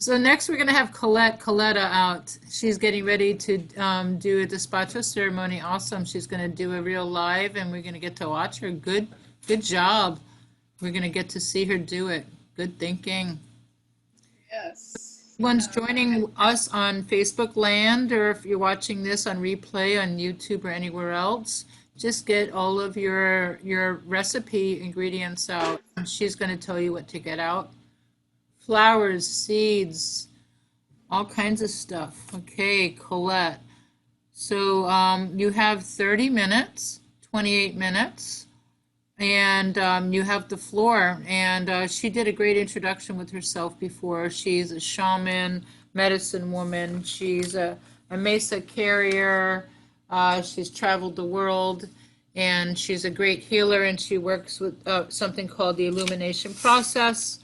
So next we're going to have Colette Coletta out. She's getting ready to do a despacho ceremony. Awesome. She's going to do a real live and we're going to get to watch her. Good job. We're going to get to see her do it. Good thinking. Yes. One's joining us on Facebook Land, or if you're watching this on replay on YouTube or anywhere else, just get all of your recipe ingredients out. And she's going to tell you what to get out. Flowers, seeds, all kinds of stuff. Okay, Colette. So you have 30 minutes, 28 minutes, and you have the floor. And she did a great introduction with herself before. She's a shaman, medicine woman. She's a mesa carrier. She's traveled the world, and she's a great healer. And she works with something called the illumination process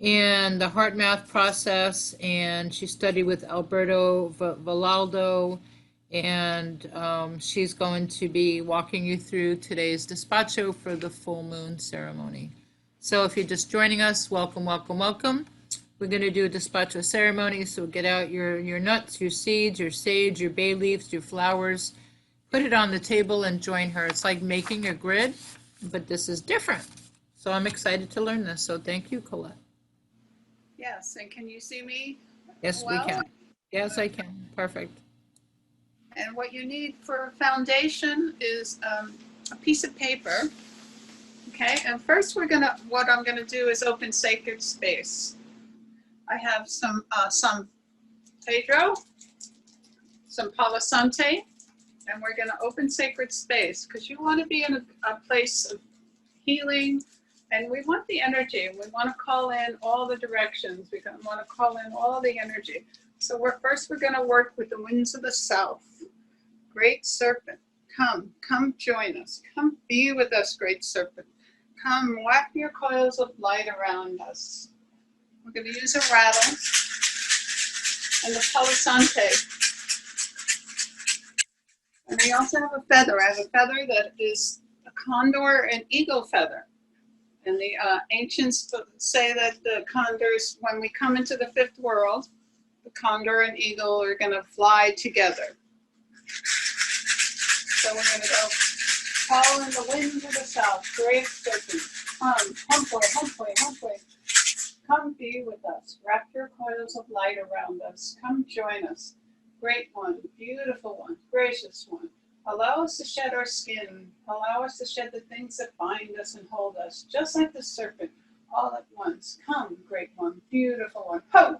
and the heart math process. And she studied with Alberto Vallaldo. And she's going to be walking you through today's despacho for the full moon ceremony. So if you're just joining us, welcome, welcome, welcome. We're going to do a despacho ceremony, so get out your nuts, your seeds, your sage, your bay leaves, your flowers. Put it on the table and join her. It's like making a grid, but this is different. So I'm excited to learn this. So thank you, Colette. Yes, and can you see me? Yes, well? we can. Yes, I can. Perfect. And what you need for foundation is a piece of paper. Okay, and first what I'm gonna do is open sacred space. I have some Pedro, some Palo Sante, and we're gonna open sacred space because you wanna be in a place of healing, and we want the energy, and we wanna call in all the directions. We wanna call in all the energy. So first we're gonna work with the winds of the south. Great serpent, come join us. Come be with us, great serpent. Come wrap your coils of light around us. We're going to use a rattle and the Palo Sante. And we also have a feather. I have a feather that is a condor and eagle feather. And the ancients say that the condors, when we come into the fifth world, the condor and eagle are going to fly together. So we're going to go call in the winds of the south, great serpent. Come, come be with us. Wrap your coils of light around us. Come join us. Great one, beautiful one, gracious one. Allow us to shed our skin. Allow us to shed the things that bind us and hold us, just like the serpent, all at once. Come, great one, beautiful one. Ho!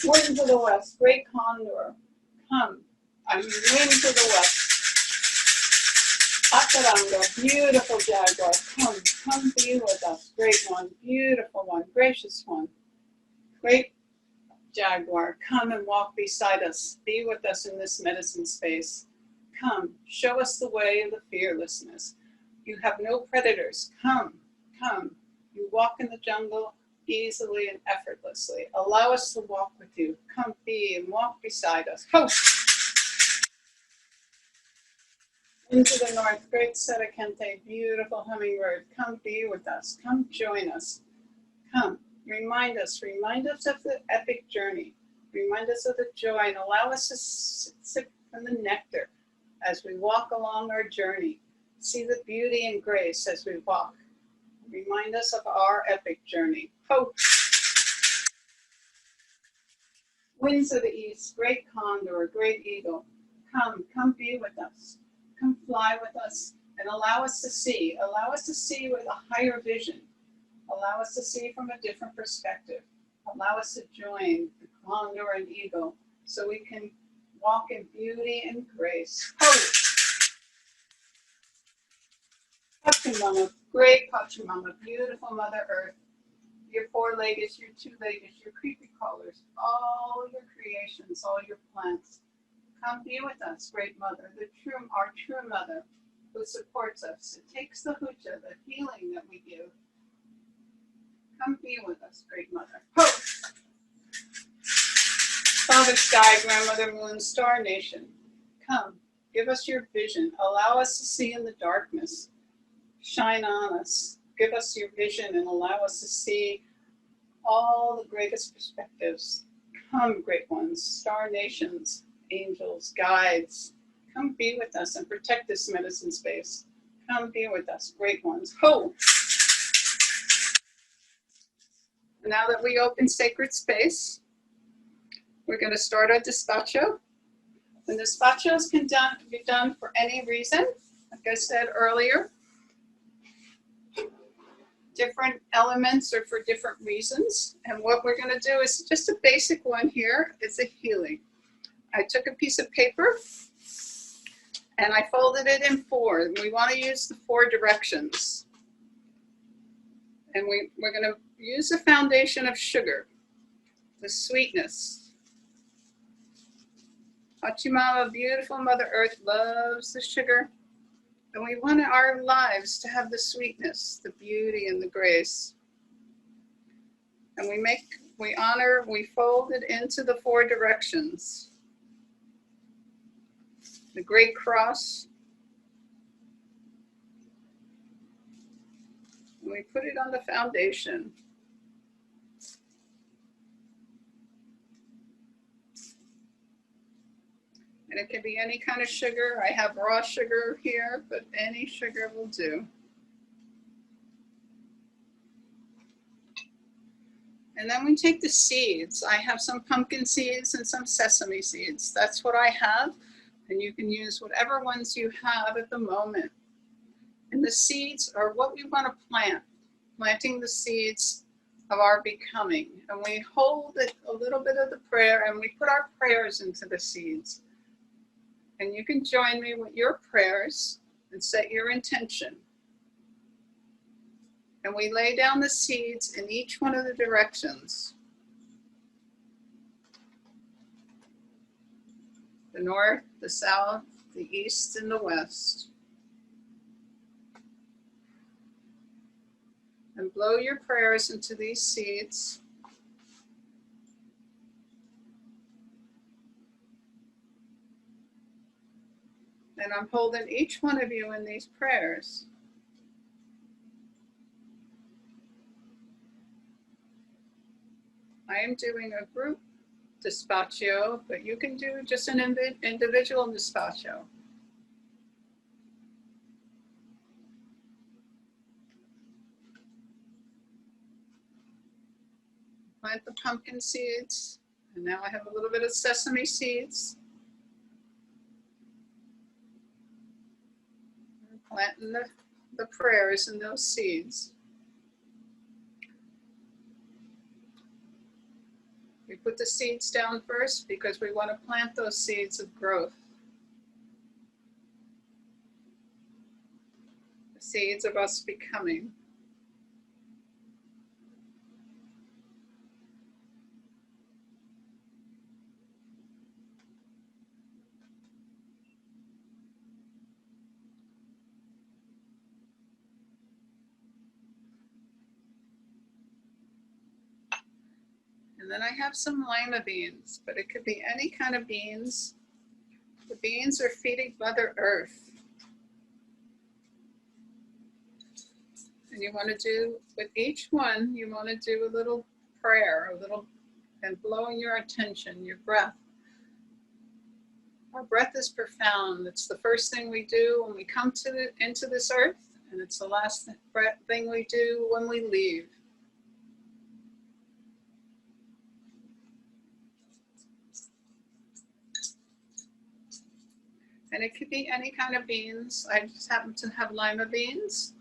Wind to the west, great condor, come. Wind to the west. Ataranga, beautiful jaguar, come be with us. Great one, beautiful one, gracious one. Great jaguar, come and walk beside us. Be with us in this medicine space. Come, show us the way of the fearlessness. You have no predators. Come. You walk in the jungle easily and effortlessly. Allow us to walk with you. Come be and walk beside us. Ho! Into the north, great Seracente, beautiful hummingbird. Come be with us. Come join us. Come, remind us of the epic journey. Remind us of the joy and allow us to sip from the nectar as we walk along our journey. See the beauty and grace as we walk. Remind us of our epic journey. Ho! Winds of the east, great condor, great eagle. Come be with us. Come fly with us and allow us to see. Allow us to see with a higher vision. Allow us to see from a different perspective. Allow us to join the condor and eagle so we can walk in beauty and grace. Ho! Pachamama, great Pachamama, beautiful Mother Earth. Your four-legged, your two-legged, your creepy crawlers, all your creations, all your plants. Come be with us, great Mother, our true Mother, who supports us. It takes the hucha, the healing that we give. Come be with us, great Mother. Ho! Father Sky, Grandmother Moon, Star Nation, come, give us your vision. Allow us to see in the darkness. Shine on us. give us your vision and allow us to see all the greatest perspectives. Come, great ones, star nations, angels, guides, come be with us and protect this medicine space. Come be with us, great ones. Ho! Now that we open sacred space, we're going to start our despacho. The despachos can be done for any reason. Like I said earlier, different elements are for different reasons. And what we're going to do is just a basic one here. It's a healing. I took a piece of paper and I folded it in four. We want to use the four directions. And we're going to use the foundation of sugar, the sweetness. Pachamama, beautiful Mother Earth, loves the sugar. And we want our lives to have the sweetness, the beauty, and the grace. And we honor, we fold it into the four directions. The Great Cross. And we put it on the foundation. And it can be any kind of sugar. I have raw sugar here, but any sugar will do. And then we take the seeds. I have some pumpkin seeds and some sesame seeds. That's what I have. And you can use whatever ones you have at the moment. And the seeds are what we want to plant, planting the seeds of our becoming. And we hold it a little bit of the prayer and we put our prayers into the seeds. And you can join me with your prayers and set your intention. And we lay down the seeds in each one of the directions. The north, the south, the east, and the west. And blow your prayers into these seeds. And I'm holding each one of you in these prayers. I am doing a group despacho, but you can do just an individual despacho. Plant the pumpkin seeds, and now I have a little bit of sesame seeds. Planting the prayers in those seeds. We put the seeds down first because we want to plant those seeds of growth. The seeds of us becoming. And then I have some lima beans, but it could be any kind of beans. The beans are feeding Mother Earth. And you want to do, with each one, you want to do a little prayer, and blowing your attention, your breath. Our breath is profound. It's the first thing we do when we come into this earth, and it's the last thing we do when we leave. And it could be any kind of beans. I just happen to have lima beans.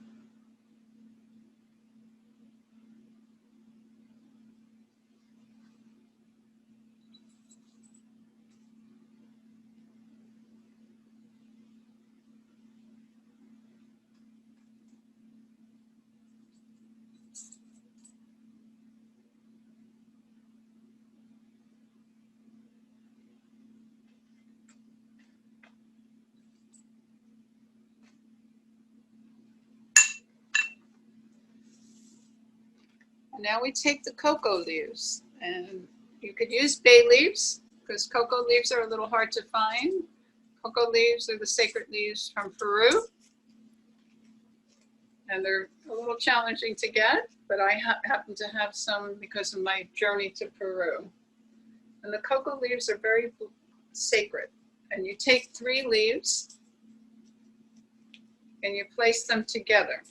Now we take the cocoa leaves, and you could use bay leaves because cocoa leaves are a little hard to find. Cocoa leaves are the sacred leaves from Peru. And they're a little challenging to get, but I happen to have some because of my journey to Peru. And the cocoa leaves are very sacred. And you take 3 leaves and you place them together.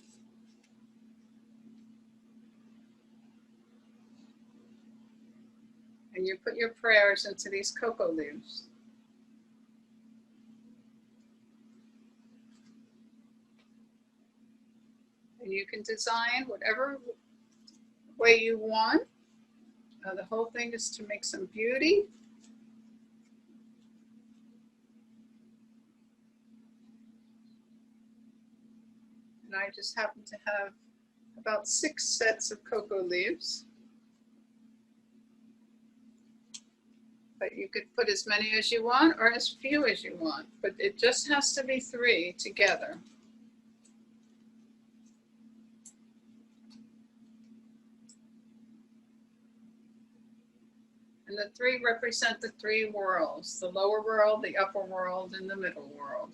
And you put your prayers into these cocoa leaves. And you can design whatever way you want. The whole thing is to make some beauty. And I just happen to have about 6 sets of cocoa leaves. But you could put as many as you want or as few as you want. But it just has to be 3 together. And the 3 represent the 3 worlds, the lower world, the upper world, and the middle world.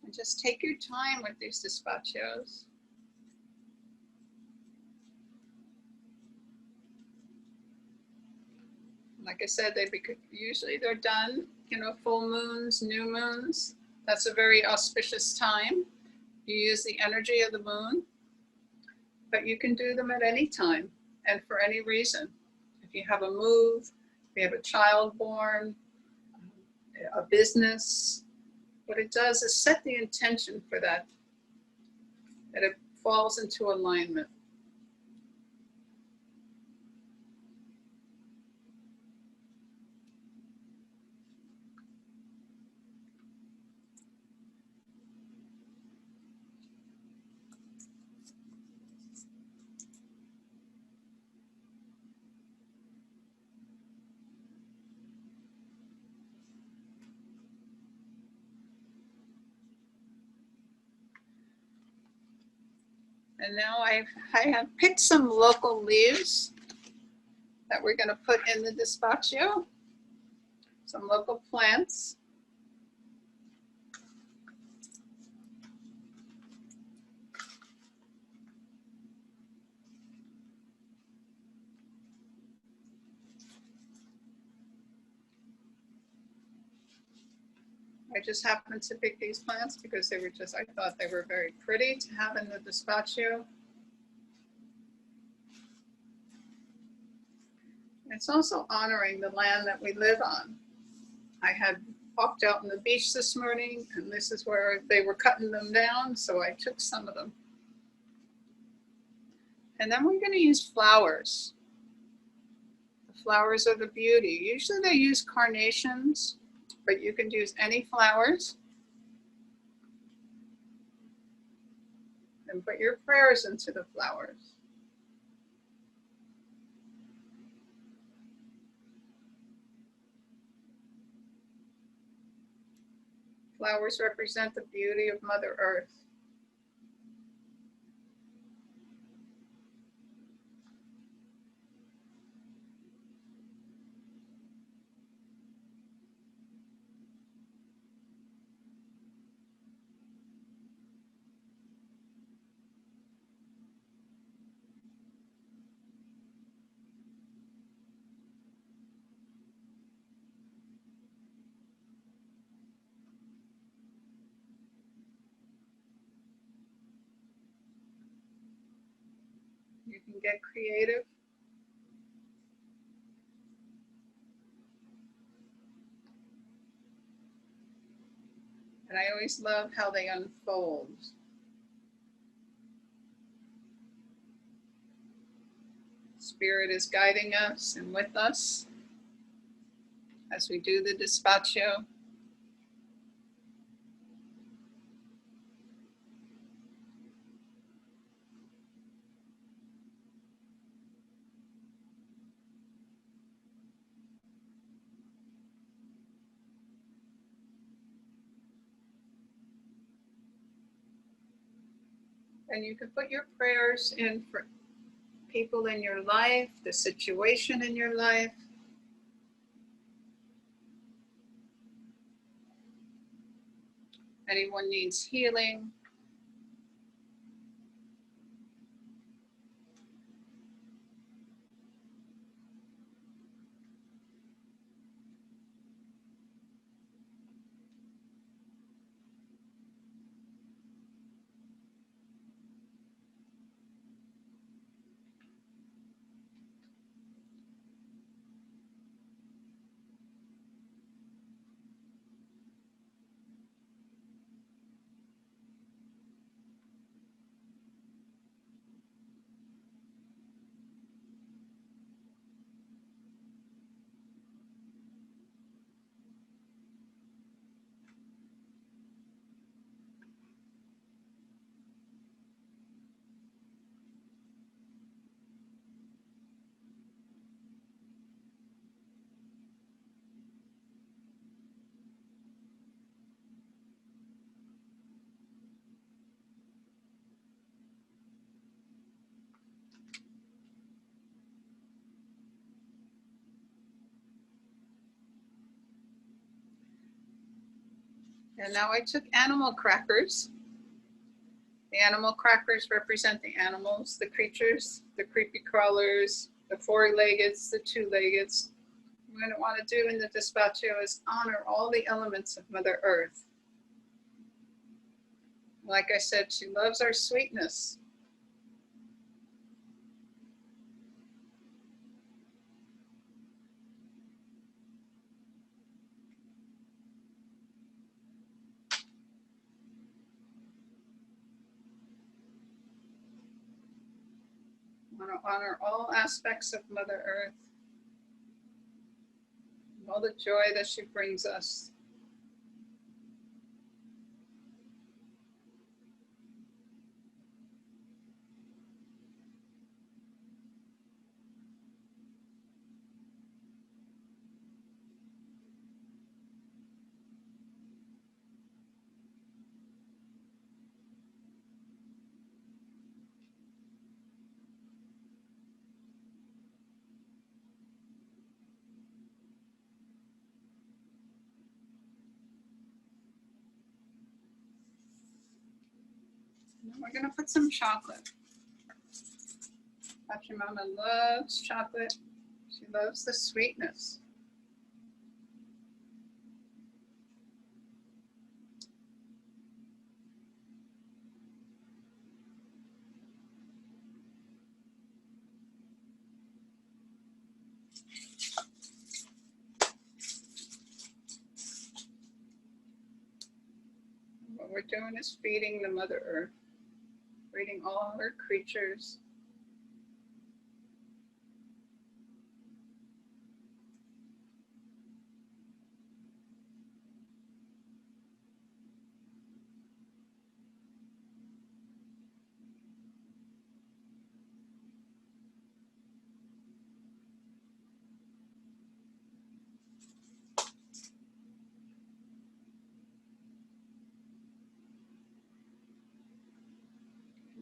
And just take your time with these despachos. Like I said, usually they're done, full moons, new moons. That's a very auspicious time. You use the energy of the moon, but you can do them at any time and for any reason. If you have a move, if you have a child born, a business, what it does is set the intention for that it falls into alignment. And now I have picked some local leaves that we're going to put in the despacho, some local plants. I just happened to pick these plants because I thought they were very pretty to have in the despacho. It's also honoring the land that we live on. I had walked out on the beach this morning and this is where they were cutting them down, so I took some of them. And then we're going to use flowers. The flowers are the beauty. Usually they use carnations, but you can use any flowers. And put your prayers into the flowers. Flowers represent the beauty of Mother Earth. You can get creative. And I always love how they unfold. Spirit is guiding us and with us as we do the despacho. And you can put your prayers in for people in your life, the situation in your life. Anyone needs healing. And now I took animal crackers. The animal crackers represent the animals, the creatures, the creepy crawlers, the four-leggeds, the two-leggeds. What I want to do in the despacho is honor all the elements of Mother Earth. Like I said, she loves our sweetness. I want to honor all aspects of Mother Earth, all the joy that she brings us. Now we're going to put some chocolate. Pachamama loves chocolate. She loves the sweetness. What we're doing is feeding the Mother Earth, feeding all her creatures.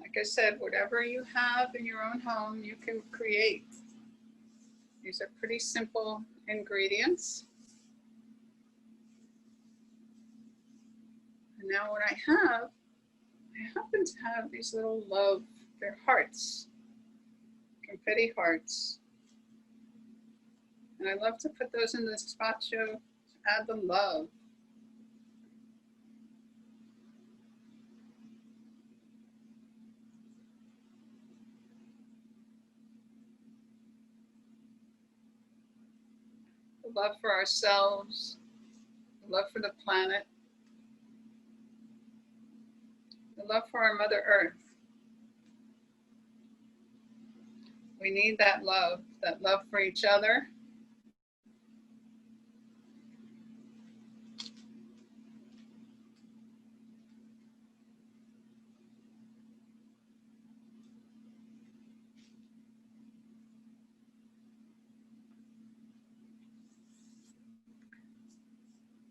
Like I said, whatever you have in your own home, you can create. These are pretty simple ingredients. And now what I happen to have these little love, they're hearts, confetti hearts. And I love to put those in the despacho to add the love. The love for ourselves, the love for the planet, the love for our Mother Earth. We need that love for each other.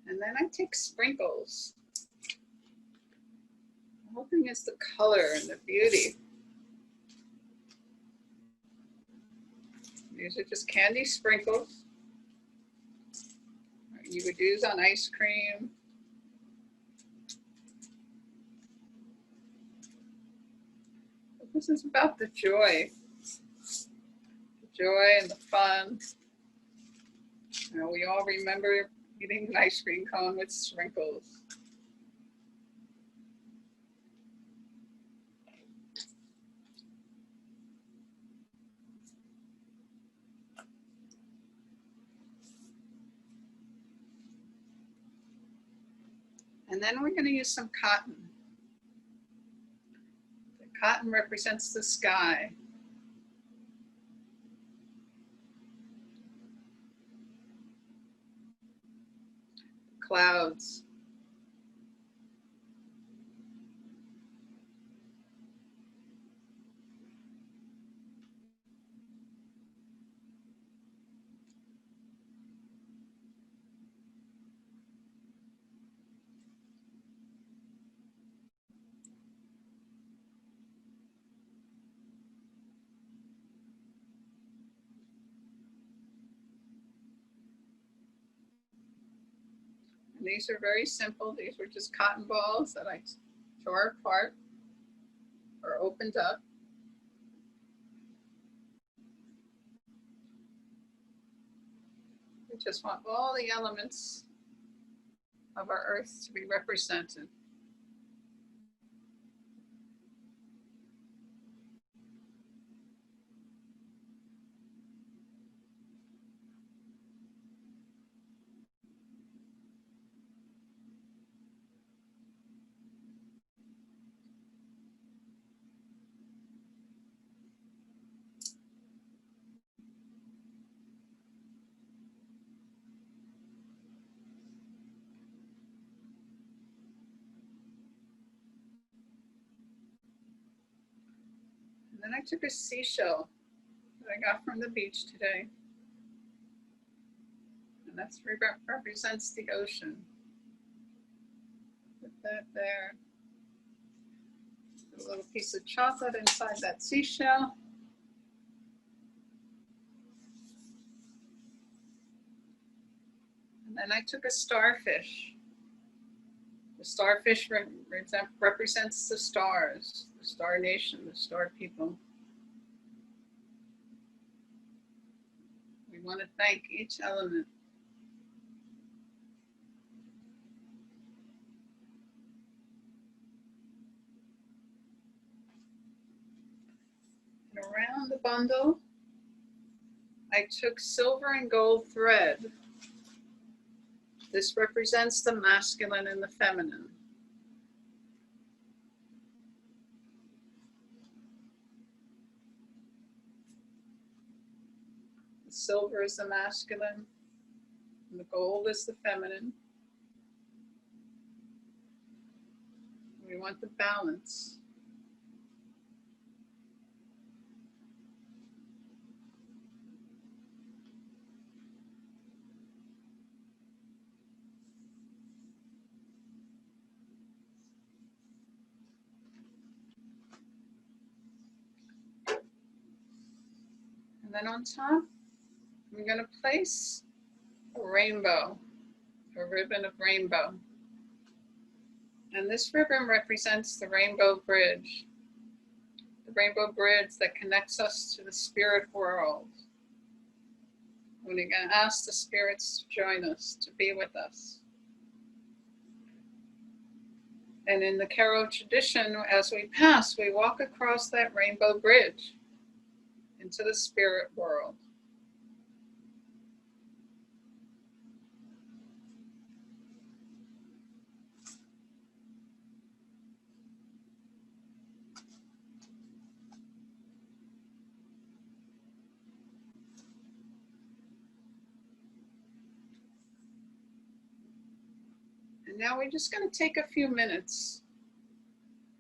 And then I take sprinkles, a whole helping is the color and the beauty. These are just candy sprinkles you would use on ice cream. But this is about the joy and the fun. You know, we all remember eating an ice cream cone with sprinkles. And then we're going to use some cotton. The cotton represents the sky. Clouds. And these are very simple. These were just cotton balls that I tore apart or opened up. We just want all the elements of our earth to be represented. And then I took a seashell that I got from the beach today. And that represents the ocean. Put that there. Put a little piece of chocolate inside that seashell. And then I took a starfish. The starfish represents the stars, the star nation, the star people. We want to thank each element. And around the bundle, I took silver and gold thread. This represents the masculine and the feminine. The silver is the masculine, and the gold is the feminine. We want the balance. And then on top, I'm going to place a rainbow, a ribbon of rainbow. And this ribbon represents the rainbow bridge that connects us to the spirit world. We're going to ask the spirits to join us, to be with us. And in the Carol tradition, as we pass, we walk across that rainbow bridge into the spirit world. And now we're just going to take a few minutes,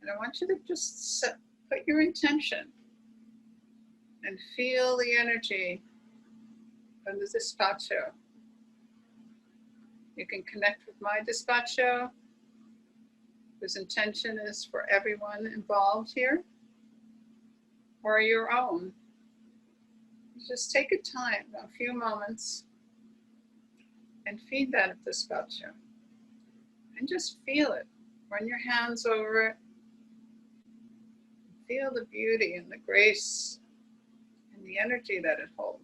and I want you to just put your intention and feel the energy of the despacho. You can connect with my despacho, This intention is for everyone involved here or your own. Just take a time, a few moments, and feed that despacho. And just feel it. Run your hands over it. Feel the beauty and the grace and the energy that it holds.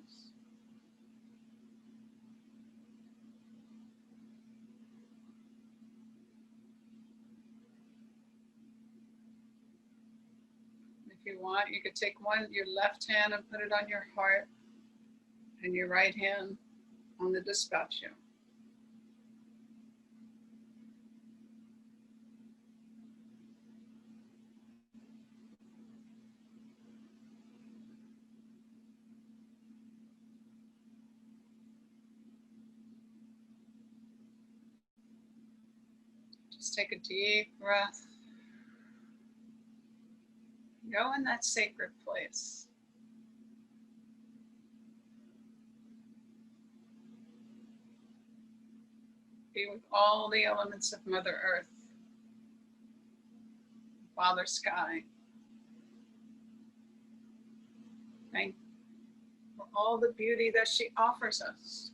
If you want, you could take your left hand and put it on your heart and your right hand on the despacho. Just take a deep breath. Go in that sacred place. Be with all the elements of Mother Earth, Father Sky. Thank you for all the beauty that she offers us.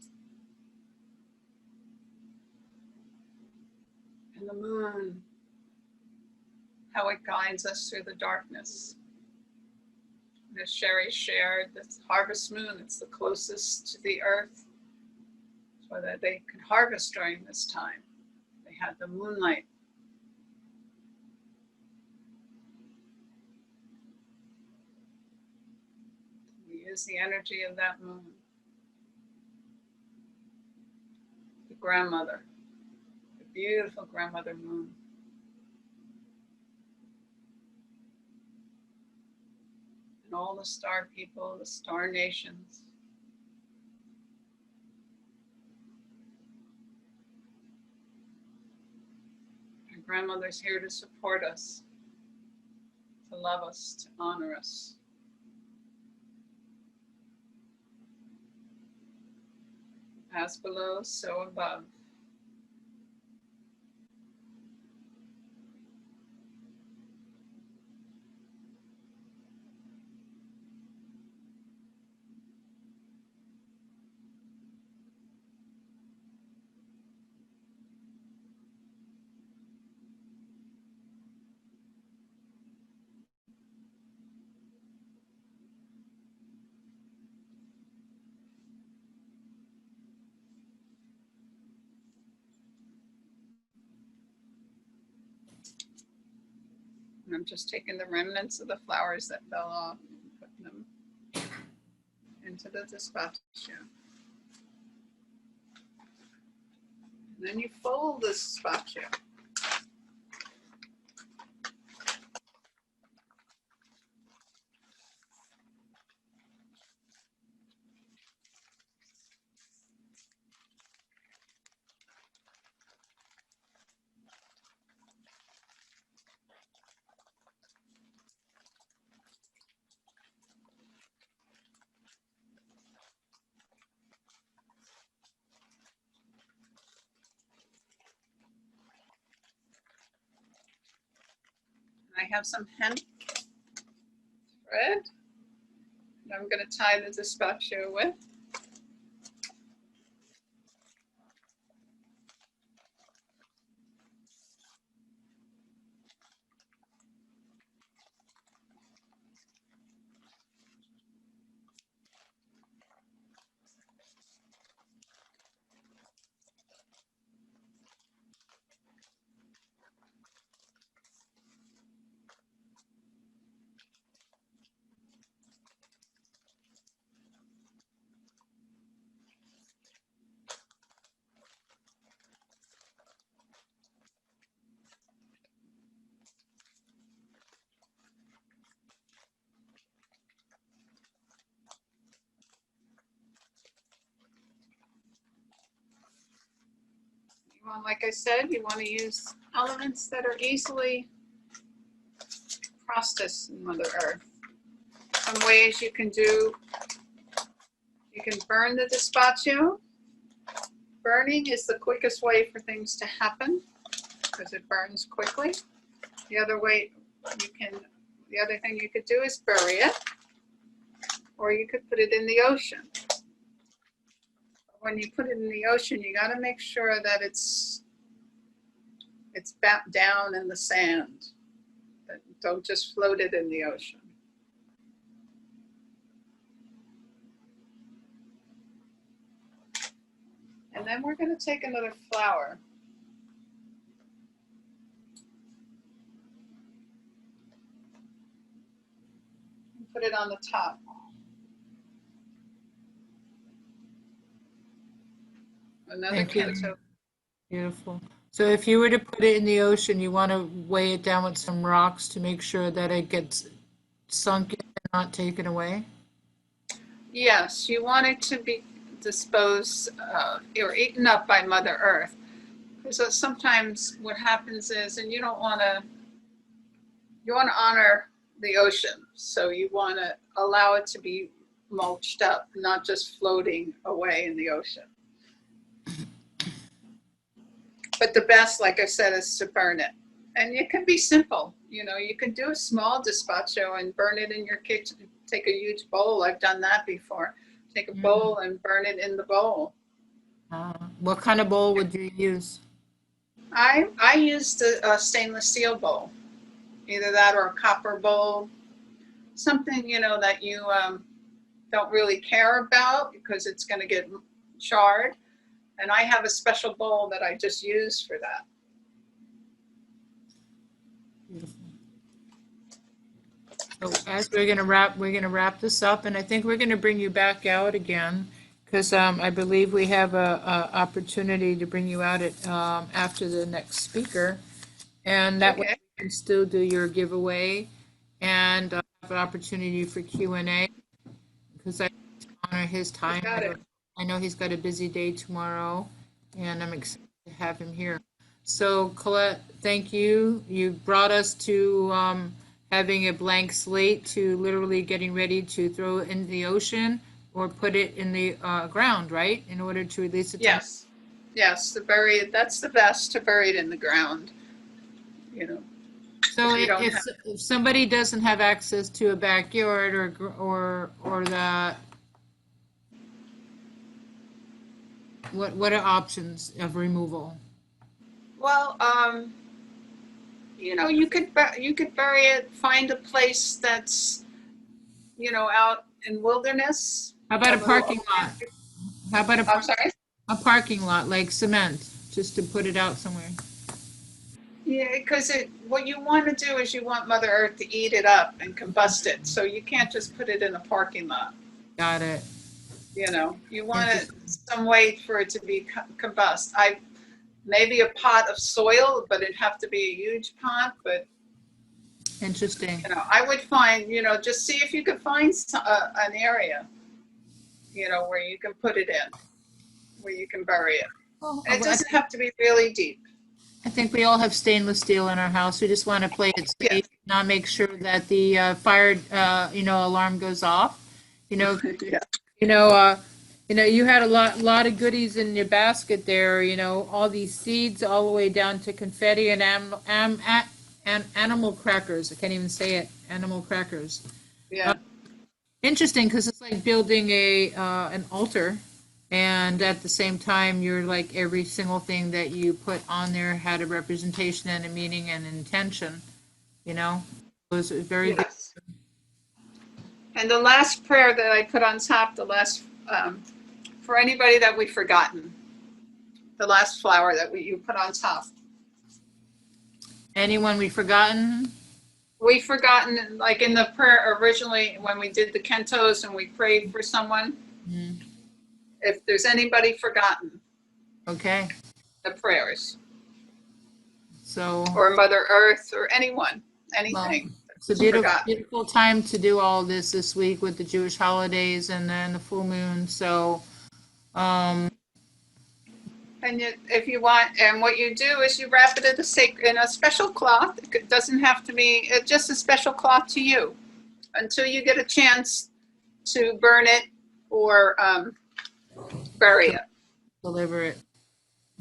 And the moon, how it guides us through the darkness. As Sheri shared, this harvest moon, it's the closest to the earth, so that they could harvest during this time. They had the moonlight. We use the energy of that moon. The grandmother, the beautiful grandmother moon. And all the star people, the star nations. Our grandmother's here to support us, to love us, to honor us. As below, so above. And I'm just taking the remnants of the flowers that fell off and putting them into the despacho. And then you fold the despacho. I have some hemp thread that I'm going to tie the despacho with. Like I said, you want to use elements that are easily processed in Mother Earth. Some ways you can do, you can burn the despacho. Burning is the quickest way for things to happen. because it burns quickly. The other thing you could do is bury it, or you could put it in the ocean. When you put it in the ocean, you got to make sure that it's down in the sand. Don't just float it in the ocean. And then we're going to take another flower. And put it on the top. Another canto. Beautiful. So if you were to put it in the ocean, you want to weigh it down with some rocks to make sure that it gets sunk in and not taken away? Yes, you want it to be disposed or eaten up by Mother Earth. Because sometimes what happens is, and you want to honor the ocean. So you want to allow it to be mulched up, not just floating away in the ocean. But the best, like I said, is to burn it. And it can be simple. You can do a small despacho and burn it in your kitchen. Take a huge bowl. I've done that before. Take a bowl and burn it in the bowl. What kind of bowl would you use? I used a stainless steel bowl. Either that or a copper bowl. Something, that you don't really care about because it's going to get charred. And I have a special bowl that I just use for that. Beautiful. So as we're gonna wrap this up, and I think we're gonna bring you back out again because I believe we have a opportunity to bring you out at after the next speaker, and that way you can still do your giveaway and have an opportunity for Q&A because I honor his time. I know he's got a busy day tomorrow, and I'm excited to have him here. So, Colette, thank you. You brought us to having a blank slate to literally getting ready to throw it in the ocean or put it in the ground, right? In order to release it. Yes. Yes, to bury it. That's the best, to bury it in the ground. So if somebody doesn't have access to a backyard or the what are options of removal? Well, you could bury it. Find a place that's, out in wilderness. How about a parking lot? How about I'm sorry? a parking lot like cement, just to put it out somewhere? Yeah, because what you want to do is you want Mother Earth to eat it up and combust it. So you can't just put it in a parking lot. Got it. You want it some way for it to be combust. Maybe a pot of soil, but it'd have to be a huge pot. But interesting. I would find, just see if you could find an area, where you can put it in, where you can bury it. Well, and it doesn't have to be really deep. I think we all have stainless steel in our house. We just want to play it safe, not make sure that the fire, alarm goes off. Yeah. You had a lot of goodies in your basket there. All these seeds, all the way down to confetti and animal crackers. I can't even say it. Animal crackers. Yeah. Interesting, because it's like building an altar. And at the same time, you're like every single thing that you put on there had a representation and a meaning and intention. It was very good. And the last prayer that I put on top, for anybody that we've forgotten, the last flower that you put on top. Anyone we've forgotten? We've forgotten, like in the prayer originally when we did the cantos and we prayed for someone. Mm-hmm. If there's anybody forgotten. Okay. The prayers. So. Or Mother Earth or anyone, anything. Well, it's a beautiful time to do all this week with the Jewish holidays and then the full moon. So. And if you want, and what you do is you wrap it in a special cloth. It doesn't have to be just a special cloth to you until you get a chance to burn it or bury it. Deliver it.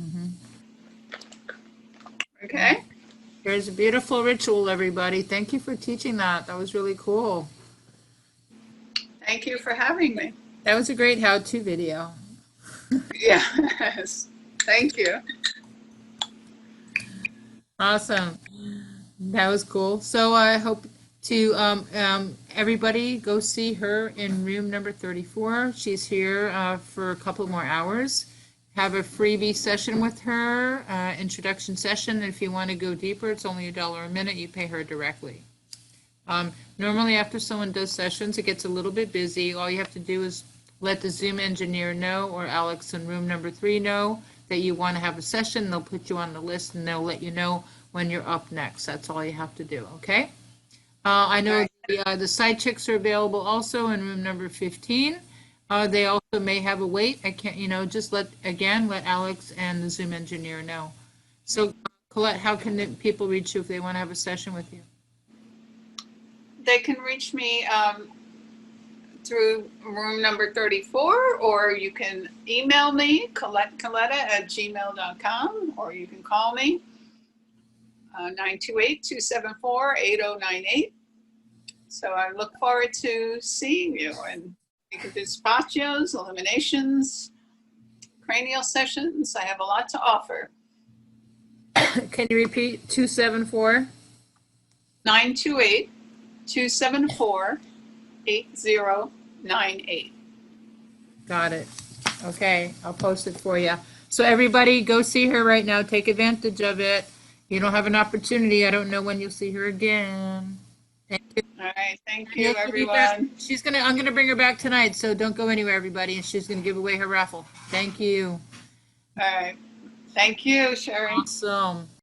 Mm-hmm. Okay? Here's a beautiful ritual, everybody. Thank you for teaching that. That was really cool. Thank you for having me. That was a great how-to video. Yes. Thank you. Awesome. That was cool. So I hope to everybody go see her in room number 34. She's here for a couple more hours. Have a freebie session with her, introduction session. If you want to go deeper, it's only $1 a minute. You pay her directly. Normally, after someone does sessions, it gets a little bit busy. All you have to do is let the Zoom engineer know, or Alex in room number 3 know that you want to have a session. They'll put you on the list, and they'll let you know when you're up next. That's all you have to do, okay? I know the side chicks are available also in room number 15. They also may have a wait. I can't, just let Alex and the Zoom engineer know. So, Colette, how can people reach you if they want to have a session with you? They can reach me through room number 34, or you can email me, colettecoletta@gmail.com, or you can call me, 928-274-8098. So I look forward to seeing you, and you can do despachos, illuminations, cranial sessions. I have a lot to offer. Can you repeat 274? 928-274-8098. Got it. Okay, I'll post it for you. So everybody go see her right now. Take advantage of it. You don't have an opportunity. I don't know when you'll see her again. Thank you. All right, thank you, everyone. I'm gonna bring her back tonight, so don't go anywhere, everybody. And she's gonna give away her raffle. Thank you. All right, thank you, Sheri. Awesome.